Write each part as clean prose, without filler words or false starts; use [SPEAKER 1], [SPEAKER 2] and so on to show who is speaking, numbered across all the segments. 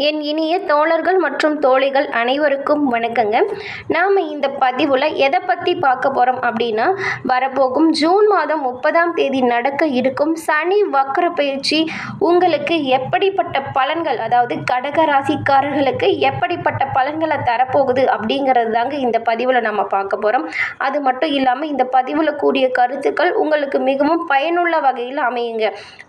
[SPEAKER 1] என் இனிய தோழர்கள் மற்றும் தோழிகள் அனைவருக்கும் வணக்கங்க. நாம் இந்த பதிவில் எதை பற்றி பார்க்க போகிறோம் அப்படின்னா, வரப்போகும் ஜூன் மாதம் 30ஆம் தேதி நடக்க இருக்கும் சனி வக்ர பயிற்சி உங்களுக்கு எப்படிப்பட்ட பலன்கள், அதாவது கடக ராசிக்காரர்களுக்கு எப்படிப்பட்ட பலன்களை தரப்போகுது அப்படிங்கிறது தாங்க இந்த பதிவில் நம்ம பார்க்க போகிறோம். அது மட்டும் இல்லாமல் இந்த பதிவில் கூடிய கருத்துக்கள் உங்களுக்கு மிகவும் பயனுள்ள வகையில் அமையுங்க.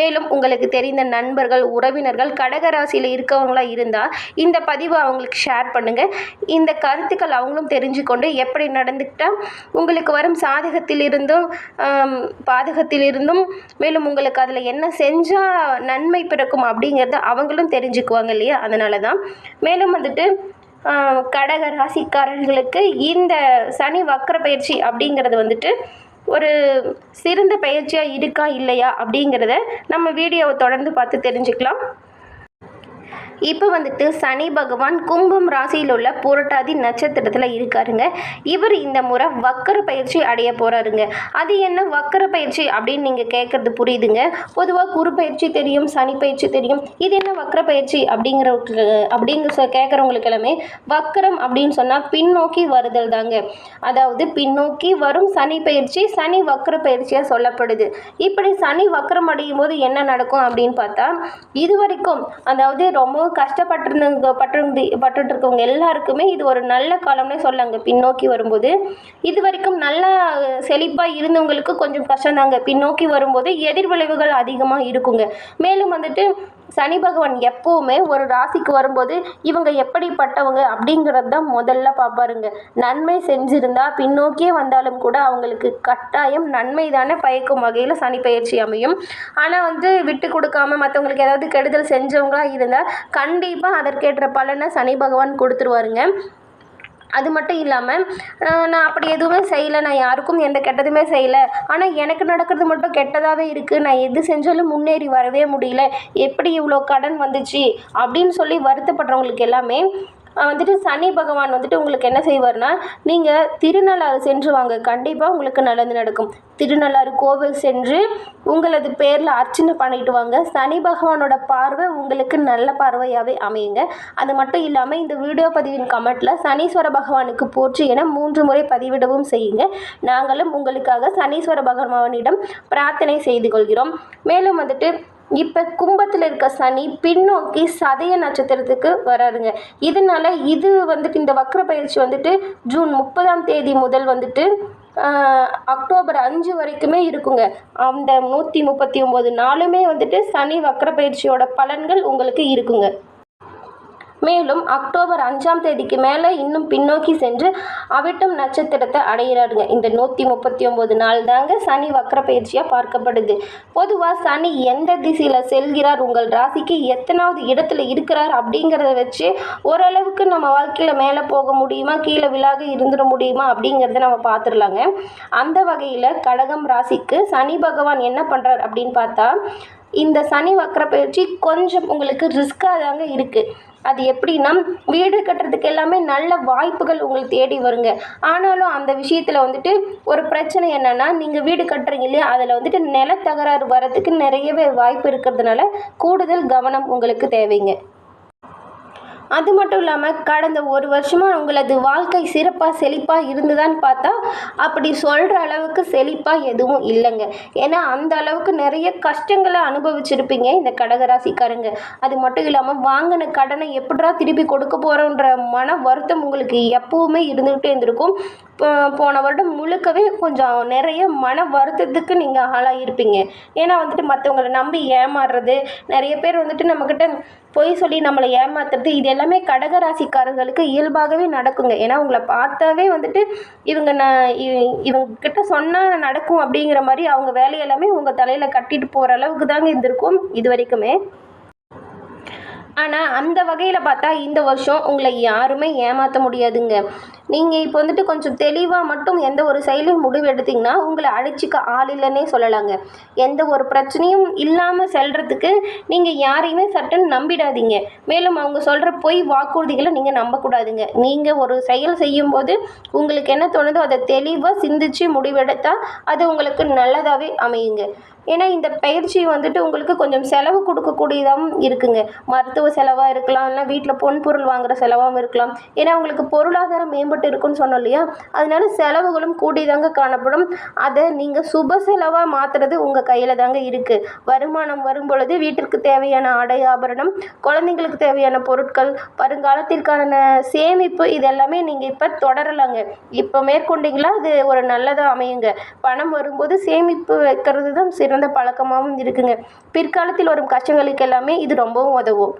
[SPEAKER 1] மேலும் உங்களுக்கு தெரிந்த நண்பர்கள், உறவினர்கள் கடகராசியில் இருக்கவங்களா இருந்தால் இந்த பதிவை அவங்களுக்கு ஷேர் பண்ணுங்கள். இந்த கருத்துக்கள் அவங்களும் தெரிஞ்சுக்கொண்டு எப்படி நடந்துக்கிட்டால் உங்களுக்கு வரும் சாதகத்திலிருந்தும் பாதகத்திலிருந்தும் மேலும் உங்களுக்கு அதில் என்ன செஞ்சால் நன்மை பிறக்கும் அப்படிங்கிறத அவங்களும் தெரிஞ்சுக்குவாங்க இல்லையா. அதனால தான் மேலும் கடக ராசிக்காரர்களுக்கு இந்த சனி வக்ர பயிற்சி அப்படிங்கிறது ஒரு சிறந்த பயிற்சியாக இருக்கா இல்லையா அப்படிங்கிறத நம்ம வீடியோவை தொடர்ந்து பார்த்து தெரிஞ்சுக்கலாம். இப்போ சனி பகவான் கும்பம் ராசியில் உள்ள புரட்டாதி நட்சத்திரத்தில் இருக்காருங்க. இவர் இந்த முறை வக்கர பயிற்சி அடைய போகிறாருங்க. அது என்ன வக்கர பயிற்சி அப்படின்னு நீங்கள் கேட்குறது புரியுதுங்க. பொதுவாக குரு பயிற்சி தெரியும், சனி பயிற்சி தெரியும். இது என்ன வக்கர பயிற்சி கேட்குறவங்களுக்கு எல்லாமே வக்கரம் அப்படின்னு சொன்னால் பின்னோக்கி வருதல் தாங்க. அதாவது பின்னோக்கி வரும் சனி பயிற்சி சனி வக்கர பயிற்சியாக சொல்லப்படுது. இப்படி சனி வக்கரம் அடையும் போது என்ன நடக்கும் அப்படின்னு பார்த்தா, இது வரைக்கும் அதாவது ரொம்ப கஷ்டப்பட்டு இருக்கவங்க எல்லாருக்குமே இது ஒரு நல்ல காலம்னே சொல்லாங்க. பின்னோக்கி வரும்போது இது வரைக்கும் நல்லா செழிப்பாக இருந்தவங்களுக்கு கொஞ்சம் கஷ்டம்தாங்க. பின்னோக்கி வரும்போது எதிர்விளைவுகள் அதிகமாக இருக்குங்க. மேலும் சனி பகவான் எப்போவுமே ஒரு ராசிக்கு வரும்போது இவங்க எப்படிப்பட்டவங்க அப்படிங்கிறது தான் முதல்ல பார்ப்பாருங்க. நன்மை செஞ்சிருந்தா பின்னோக்கியே வந்தாலும் கூட அவங்களுக்கு கட்டாயம் நன்மை தானே பயக்கும் வகையில் சனி பயிற்சி அமையும். ஆனால் விட்டு கொடுக்காம மற்றவங்களுக்கு ஏதாவது கெடுதல் செஞ்சவங்களா இருந்தால் கண்டிப்பாக அதற்கேற்ற பலனை சனி பகவான் கொடுத்துருவாருங்க. அது மட்டும் இல்லாமல் நான் அப்படி எதுவுமே செய்யலை, நான் யாருக்கும் எந்த கெட்டதுமே செய்யலை, ஆனால் எனக்கு நடக்கிறது மட்டும் கெட்டதாகவே இருக்குது, நான் எது செஞ்சாலும் முன்னேறி வரவே முடியல, எப்படி இவ்வளோ கடன் வந்துச்சு அப்படின்னு சொல்லி வருத்தப்படுறவங்களுக்கு எல்லாமே சனி பகவான் உங்களுக்கு என்ன செய்வார்னா, நீங்கள் திருநள்ளாறு சென்று வாங்க, கண்டிப்பாக உங்களுக்கு நல்லது நடக்கும். திருநள்ளாறு கோவில் சென்று உங்களது பேரில் அர்ச்சனை பண்ணிட்டு வாங்க. சனி பகவானோட பார்வை உங்களுக்கு நல்ல பார்வையாகவே அமையுங்க. அது மட்டும் இல்லாமல் இந்த வீடியோ பதிவின் கமெண்ட்டில் சனீஸ்வர பகவானுக்கு போற்றி என 3 முறை பதிவிடவும் செய்யுங்க. நாங்களும் உங்களுக்காக சனீஸ்வர பகவானிடம் பிரார்த்தனை செய்து கொள்கிறோம். மேலும் இப்போ கும்பத்தில் இருக்க சனி பின்னோக்கி சதய நட்சத்திரத்துக்கு வராருங்க. இதனால இது இந்த வக்ர பயிற்சி ஜூன் 30ஆம் தேதி முதல் அக்டோபர் 5 வரைக்குமே இருக்குங்க. அந்த 139 நாளுமே சனி வக்ர பயிற்சியோட பலன்கள் உங்களுக்கு இருக்குங்க. மேலும் அக்டோபர் 5ஆம் தேதிக்கு மேலே இன்னும் பின்னோக்கி சென்று அவிட்டம் நட்சத்திரத்தை அடைகிறாருங்க. இந்த 139 நாள் தாங்க சனி வக்ர பயிற்சியாக பார்க்கப்படுது. பொதுவாக சனி எந்த திசையில் செல்கிறார், உங்கள் ராசிக்கு எத்தனாவது இடத்துல இருக்கிறார் அப்படிங்கிறத வச்சு ஓரளவுக்கு நம்ம வாழ்க்கையில் மேலே போக முடியுமா, கீழே விழாக இருந்துட முடியுமா அப்படிங்கிறத நம்ம பார்த்துடலாங்க. அந்த வகையில் கடகம் ராசிக்கு சனி பகவான் என்ன பண்ணுறார் அப்படின்னு பார்த்தா, இந்த சனி வக்ர பயிற்சி கொஞ்சம் உங்களுக்கு ரிஸ்க்காக தாங்க இருக்குது. அது எப்படின்னா, வீடு கட்டுறதுக்கு எல்லாமே நல்ல வாய்ப்புகள் உங்களுக்கு தேடி வருங்க. ஆனாலும் அந்த விஷயத்தில் ஒரு பிரச்சனை என்னென்னா, நீங்கள் வீடு கட்டுறீங்க இல்லையா, அதில் நிலத்தகராறு வரதுக்கு நிறையவே வாய்ப்பு இருக்கிறதுனால கூடுதல் கவனம் உங்களுக்கு தேவைங்க. அது மட்டும் இல்லாமல் கடந்த 1 வருஷமாக உங்களது வாழ்க்கை சிறப்பாக செழிப்பாக இருந்துதான்னு பார்த்தா அப்படி சொல்கிற அளவுக்கு செழிப்பாக எதுவும் இல்லைங்க. ஏன்னா அந்த அளவுக்கு நிறைய கஷ்டங்களை அனுபவிச்சிருப்பீங்க இந்த கடகராசிக்காரங்க. அது மட்டும் இல்லாமல் வாங்கின கடனை எப்படிரா திருப்பி கொடுக்க போகிறோன்ற மன வருத்தம் உங்களுக்கு எப்போவுமே இருந்துக்கிட்டே இருந்திருக்கும். போன வருடம் முழுக்கவே கொஞ்சம் நிறைய மன வருத்தத்துக்கு நீங்கள் ஆளாகிருப்பீங்க. ஏன்னா மற்றவங்களை நம்பி ஏமாறுறது, நிறைய பேர் நம்மக்கிட்ட பொய் சொல்லி நம்மளை ஏமாத்துறது, இது எல்லாமே கடகராசிக்காரர்களுக்கு இயல்பாகவே நடக்குங்க. ஏன்னா உங்களை பார்த்தாவே இவங்கக்கிட்ட சொன்னால் நடக்கும் அப்படிங்கிற மாதிரி அவங்க வேலையெல்லாமே உங்கள் தலையில் கட்டிட்டு போகிற அளவுக்கு தாங்க இருந்திருக்கும் இது வரைக்குமே. ஆனால் அந்த வகையில் பார்த்தா இந்த வருஷம் உங்களை யாருமே ஏமாற்ற முடியாதுங்க. நீங்கள் இப்போ கொஞ்சம் தெளிவாக மட்டும் எந்த ஒரு செயலையும் முடிவு எடுத்திங்கன்னா உங்களை அடிச்சுக்க ஆள் இல்லைன்னே சொல்லலாங்க. எந்த ஒரு பிரச்சனையும் இல்லாமல் செல்றதுக்கு நீங்கள் யாரையுமே சட்டுன்னு நம்பிடாதீங்க. மேலும் அவங்க சொல்கிற பொய் வாக்குறுதிகளை நீங்கள் நம்பக்கூடாதுங்க. நீங்கள் ஒரு செயல் செய்யும்போது உங்களுக்கு என்ன தோணுதோ அதை தெளிவாக சிந்திச்சு முடிவெடுத்தால் அது உங்களுக்கு நல்லதாகவே அமையுங்க. ஏன்னா இந்த பயிற்சி வந்துட்டு உங்களுக்கு கொஞ்சம் செலவு கொடுக்கக்கூடியதாகவும் இருக்குங்க. மருத்துவ செலவாக இருக்கலாம், இல்லை வீட்டில் பொருள் வாங்குகிற செலவாகவும் இருக்கலாம். ஏன்னா உங்களுக்கு பொருளாதாரம் மேம்பட்டு இருக்குன்னு சொன்னோம் இல்லையா, அதனால செலவுகளும் கூடிதாங்க காணப்படும். அதை நீங்கள் சுப செலவாக மாற்றுறது உங்கள் கையில் தாங்க இருக்குது. வருமானம் வரும் பொழுது வீட்டிற்கு தேவையான ஆடை ஆபரணம், குழந்தைங்களுக்கு தேவையான பொருட்கள், வருங்காலத்திற்கான சேமிப்பு, இதெல்லாமே நீங்கள் இப்போ தொடரலாங்க. இப்போ மேற்கொண்டீங்களா அது ஒரு நல்லதாக அமையுங்க. பணம் வரும்போது சேமிப்பு வைக்கிறது தான் சிறந்த பழக்கமாகவும் இருக்குங்க. பிற்காலத்தில் வரும் கஷ்டங்களுக்கு எல்லாமே இது ரொம்பவும் உதவும்.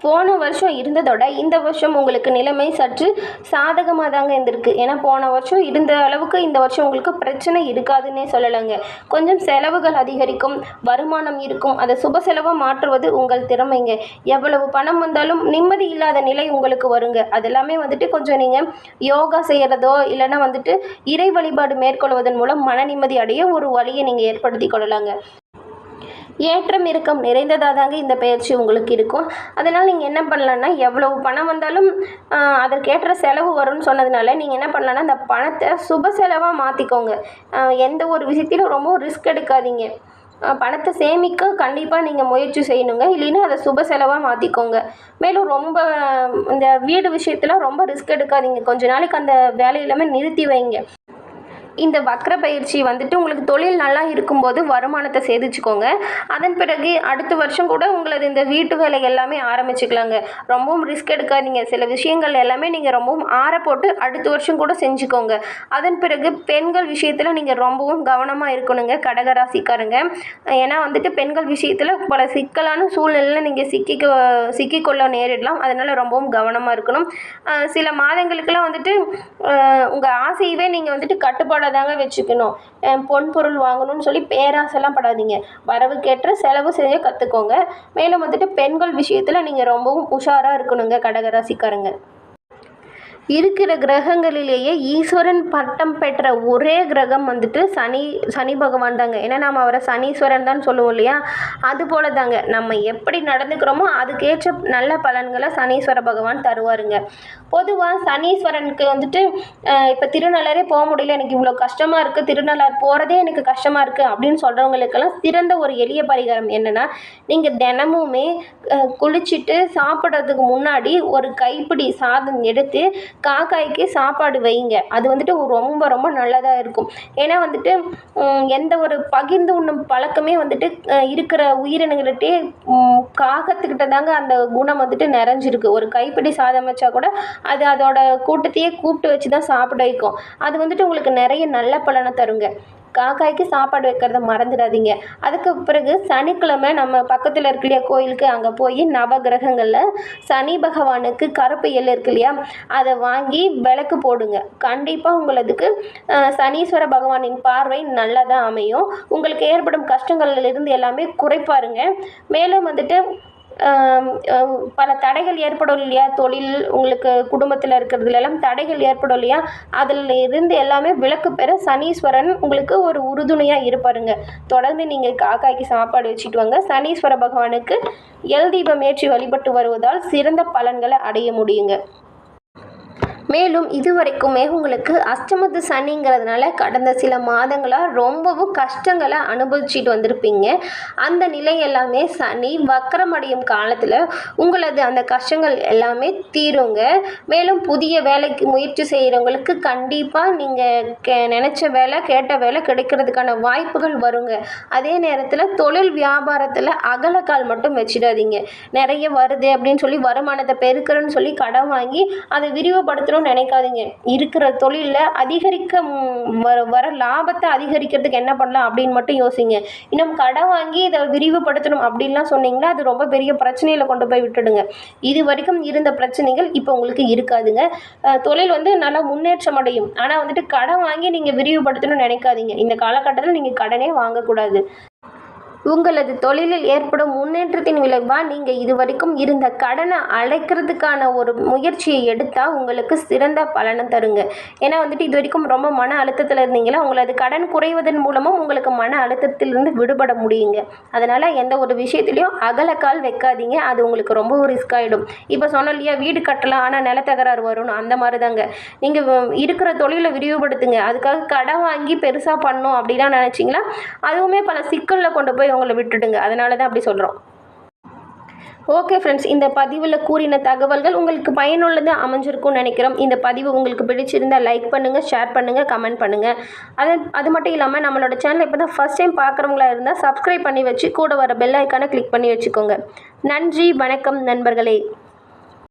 [SPEAKER 1] போன வருஷம் இருந்ததோட இந்த வருஷம் உங்களுக்கு நிலைமை சற்று சாதகமாக தாங்க இருந்திருக்கு. ஏன்னா போன வருஷம் இருந்த அளவுக்கு இந்த வருஷம் உங்களுக்கு பிரச்சனை இருக்காதுன்னே சொல்லலைங்க. கொஞ்சம் செலவுகள் அதிகரிக்கும், வருமானம் இருக்கும். அதை சுப செலவாக மாற்றுவது உங்கள் திறமைங்க. எவ்வளவு பணம் வந்தாலும் நிம்மதி இல்லாத நிலை உங்களுக்கு வருங்க. அதெல்லாமே வந்துட்டு கொஞ்சம் நீங்கள் யோகா செய்கிறதோ இல்லைன்னா வந்துட்டு இறை வழிபாடு மேற்கொள்வதன் மூலம் மன நிம்மதி அடைய ஒரு வழியை நீங்கள் ஏற்படுத்தி கொள்ளலாங்க. ஏற்றம் இறக்கம் நிறைந்ததாக தாங்க இந்த பயிற்சி உங்களுக்கு இருக்கும். அதனால் நீங்கள் என்ன பண்ணலான்னா, எவ்வளவு பணம் வந்தாலும் அதற்கேற்ற செலவு வரும்னு சொன்னதுனால நீங்கள் என்ன பண்ணலான்னா, அந்த பணத்தை சுப செலவாக மாற்றிக்கோங்க. எந்த ஒரு விஷயத்திலும் ரொம்ப ரிஸ்க் எடுக்காதீங்க. பணத்தை சேமிக்க கண்டிப்பாக நீங்கள் முயற்சி செய்யணுங்க. இல்லைன்னா அதை சுப செலவாக மாற்றிக்கோங்க. மேலும் ரொம்ப இந்த வீடு விஷயத்தில் ரொம்ப ரிஸ்க் எடுக்காதீங்க. கொஞ்ச நாளைக்கு அந்த வேலை எல்லாமே நிறுத்தி வைங்க. இந்த வக்ர பயிற்சி வந்துட்டு உங்களுக்கு தொழில் நல்லா இருக்கும்போது வருமானத்தை சேதிச்சுக்கோங்க. அதன் பிறகு அடுத்த வருஷம் கூட உங்களது இந்த வீட்டு வேலை எல்லாமே ஆரம்பிச்சுக்கலாங்க. ரொம்பவும் ரிஸ்க் எடுக்காதீங்க. சில விஷயங்கள் எல்லாமே நீங்கள் ரொம்பவும் போட்டு அடுத்த வருஷம் கூட செஞ்சுக்கோங்க. அதன் பிறகு பெண்கள் விஷயத்தில் நீங்கள் ரொம்பவும் கவனமாக இருக்கணுங்க கடகராசிக்காரங்க. ஏன்னா வந்துட்டு பெண்கள் விஷயத்தில் பல சிக்கலான சூழ்நிலையில் நீங்கள் சிக்கிக்கொள்ள நேரிடலாம். அதனால் ரொம்பவும் கவனமாக இருக்கணும். சில மாதங்களுக்கெல்லாம் வந்துட்டு உங்கள் ஆசையவே நீங்கள் வந்துட்டு கட்டுப்பாடாக தாங்க வச்சுக்கணும். பொருள் வாங்கணும்னு சொல்லி பேராசைலாம் படாதீங்க. வரவுக்கேற்ற செலவு செய்ய கற்றுக்கோங்க. மேலும் வந்துட்டு பெண்கள் விஷயத்தில் நீங்கள் ரொம்பவும் உஷாராக இருக்கணுங்க கடகராசிக்காரங்க. இருக்கிற கிரகங்களிலேயே ஈஸ்வரன் பட்டம் பெற்ற ஒரே கிரகம் வந்துட்டு சனி பகவான் தாங்க. ஏன்னா நம்ம அவரை சனீஸ்வரன் தான் சொல்லுவோம் இல்லையா, அது போல தாங்க. நம்ம எப்படி நடந்துக்கிறோமோ அதுக்கேற்ற நல்ல பலன்களை சனீஸ்வர பகவான் தருவாருங்க. பொதுவாக சனீஸ்வரனுக்கு வந்துட்டு இப்போ திருநள்ளாரே போக முடியல, எனக்கு இவ்வளோ கஷ்டமாக இருக்குது, திருநள்ளார் போகிறதே எனக்கு கஷ்டமாக இருக்குது அப்படின்னு சொல்கிறவங்களுக்கெல்லாம் சிறந்த ஒரு எளிய பரிகாரம் என்னென்னா, நீங்கள் தினமுமே குளிச்சுட்டு சாப்பிட்றதுக்கு முன்னாடி ஒரு கைப்பிடி சாதம் எடுத்து காக்காய்க்கு சாப்பாடு வைங்க. அது வந்துட்டு ரொம்ப ரொம்ப நல்லதாக இருக்கும். ஏன்னா வந்துட்டு எந்த ஒரு பகிர்ந்து உண்ணும் பழக்கமே வந்துட்டு இருக்கிற உயிரினங்கள்கிட்டே காகத்துக்கிட்ட தாங்க அந்த குணம் வந்துட்டு நிறைஞ்சிருக்கு. ஒரு கைப்பிடி சாதம் வச்சா கூட அது அதோட கூட்டத்தையே கூப்பிட்டு வச்சு தான் சாப்பிட வைக்கும். அது வந்துட்டு உங்களுக்கு நிறைய நல்ல பலனை தருங்க. காக்காய்க்கு சாப்பாடு வைக்கிறத மறந்துடாதீங்க. அதுக்கு பிறகு சனிக்கிழமை நம்ம பக்கத்தில் இருக்கு இல்லையா கோயிலுக்கு, அங்கே போய் நவகிரகங்களில் சனி பகவானுக்கு கருப்பு எள் இருக்கு இல்லையா, அதை வாங்கி விளக்கு போடுங்க. கண்டிப்பாக உங்களதுக்கு சனீஸ்வர பகவானின் பார்வை நல்லதாக அமையும். உங்களுக்கு ஏற்படும் கஷ்டங்களிலிருந்து எல்லாமே குறைப்பாருங்க. மேலும் வந்துட்டு பல தடைகள் ஏற்படும் இல்லையா, தொழில் உங்களுக்கு குடும்பத்தில் இருக்கிறதுலாம் தடைகள் ஏற்படும் இல்லையா, அதில் இருந்து எல்லாமே விலக்கு பெற சனீஸ்வரன் உங்களுக்கு ஒரு உறுதுணையாக இருப்பாருங்க. தொடர்ந்து நீங்கள் காக்காய்க்கு சாப்பாடு வச்சுட்டு வாங்க. சனீஸ்வர பகவானுக்கு எல் தீபம் ஏற்றி வழிபட்டு வருவதால் சிறந்த பலன்களை அடைய முடியுங்க. மேலும் இதுவரைக்குமே உங்களுக்கு அஷ்டமத்து சனிங்கிறதுனால கடந்த சில மாதங்களாக ரொம்பவும் கஷ்டங்களை அனுபவிச்சுட்டு வந்திருப்பீங்க. அந்த நிலை எல்லாமே சனி வக்கரமடையும் காலத்தில் உங்களது அந்த கஷ்டங்கள் எல்லாமே தீருங்க. மேலும் புதிய வேலைக்கு முயற்சி செய்கிறவங்களுக்கு கண்டிப்பாக நீங்கள் நினச்ச வேலை கேட்ட வேலை கிடைக்கிறதுக்கான வாய்ப்புகள் வருங்க. அதே நேரத்தில் தொழில் வியாபாரத்தில் அகலக்கால் மட்டும் வச்சிடாதீங்க. நிறைய வருது அப்படின்னு சொல்லி வருமானத்தை பெருக்கிறேன்னு சொல்லி கடன் வாங்கி அதை விரிவுபடுத்தணும் நினைக்காதீங்க. இருக்கிற தொழிலில் அதிகரிக்க வர லாபத்தை அதிகரிக்கிறதுக்கு என்ன பண்ணலாம் அப்படின்னு மட்டும் யோசிங்க. இன்னும் கடன் வாங்கி இதை விரிவுபடுத்தணும் அப்படின்லாம் சொன்னீங்கன்னா அது ரொம்ப பெரிய பிரச்சனையில் கொண்டு போய் விட்டுடுங்க. இது வரைக்கும் இருந்த பிரச்சனைகள் இப்போ உங்களுக்கு இருக்காதுங்க. தொழில் வந்து நல்லா முன்னேற்றம் அடையும். ஆனால் வந்துட்டு கடன் வாங்கி நீங்கள் விரிவுபடுத்தணும்னு நினைக்காதீங்க. இந்த காலகட்டத்தில் நீங்கள் கடனே வாங்கக்கூடாது. உங்களது தொழிலில் ஏற்படும் முன்னேற்றத்தின் விளைவாக நீங்கள் இதுவரைக்கும் இருந்த கடனை அடைக்கிறதுக்கான ஒரு முயற்சியை எடுத்தால் உங்களுக்கு சிறந்த பலனை தருங்க. ஏன்னா வந்துட்டு இது வரைக்கும் ரொம்ப மன அழுத்தத்தில் இருந்தீங்களா, உங்களது கடன் குறைவதன் மூலமும் உங்களுக்கு மன அழுத்தத்திலிருந்து விடுபட முடியுங்க. அதனால் எந்த ஒரு விஷயத்துலையும் அகலக்கால் வைக்காதீங்க, அது உங்களுக்கு ரொம்ப ரிஸ்க் ஆகிடும். இப்போ சொன்னோம் இல்லையா, வீடு கட்டலாம் ஆனால் நிலத்தகராறு வரும்னு, அந்த மாதிரி தாங்க. நீங்கள் இருக்கிற தொழிலை விரிவுபடுத்துங்க. அதுக்காக கடன் வாங்கி பெருசாக பண்ணணும் அப்படிலாம் நினச்சிங்களா, அதுவுமே பல சிக்கலில் கொண்டு போய் உங்களை விட்டுடுங்க. அதனால தான் அப்படி சொல்கிறோம். ஓகே ஃப்ரெண்ட்ஸ், இந்த பதிவில் கூறின தகவல்கள் உங்களுக்கு பயனுள்ளதாக அமைஞ்சிருக்கும்னு நினைக்கிறோம். இந்த பதிவு உங்களுக்கு பிடிச்சிருந்தால் லைக் பண்ணுங்கள், ஷேர் பண்ணுங்கள், கமெண்ட் பண்ணுங்கள். அது மட்டும் இல்லாமல் நம்மளோட சேனலை இப்போ தான் ஃபஸ்ட் டைம் பார்க்குறவங்களா இருந்தால் சப்ஸ்கிரைப் பண்ணி வச்சு கூட வர பெல் ஐக்கானை கிளிக் பண்ணி வச்சுக்கோங்க. நன்றி, வணக்கம் நண்பர்களே.